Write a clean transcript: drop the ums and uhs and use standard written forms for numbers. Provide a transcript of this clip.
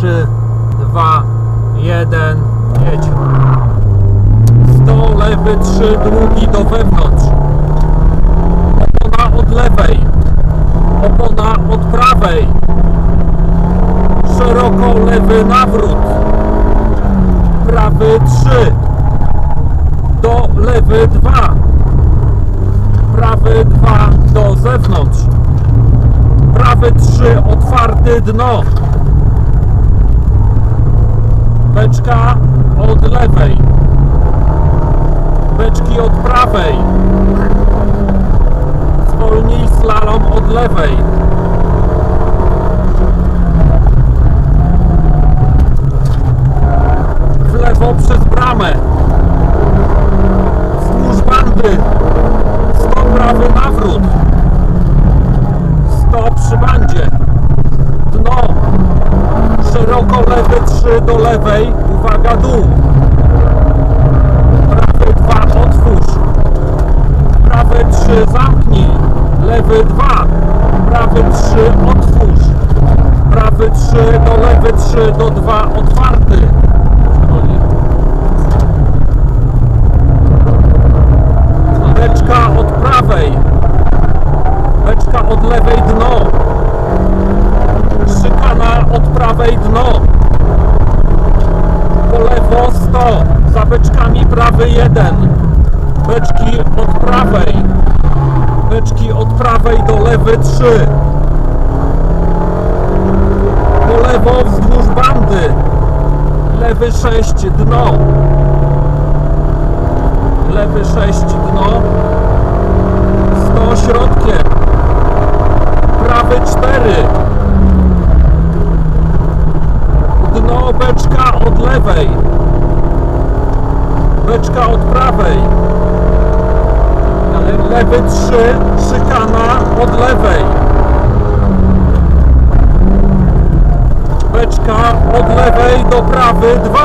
3, 2, 1, jedź. 100, lewy 3, drugi do wewnątrz. Opona od lewej. Opona od prawej. Szeroko lewy nawrót. Prawy 3. Do lewy 2. Prawy 2 do zewnątrz. Prawy 3, otwarty dno. Beczka od lewej. Beczki od prawej. Zwolnij slalom od lewej. W lewo przez bramę. Wzdłuż bandy. 100 prawy nawrót. 100 przy bandzie. Dno. Szeroko lewy 3 do lewej. Uwaga, dół. Prawy 2 otwórz. Prawy 3 zamknij. Lewy 2. Prawy 3 otwórz. Prawy 3 do lewy 3 do 2 otwarty. Beczka od prawej. Beczka od lewej dno. Szykana od prawej dno. Po lewo 100. Za beczkami prawy 1. Beczki od prawej. Beczki od prawej do lewy 3. Po lewo wzdłuż bandy. Lewy 6 dno. Lewy 6 dno. 100 środkiem. Prawy 4. Dno beczka od lewej. Beczka od prawej. Lewy 3, szykana od lewej. Beczka od lewej do prawy 2.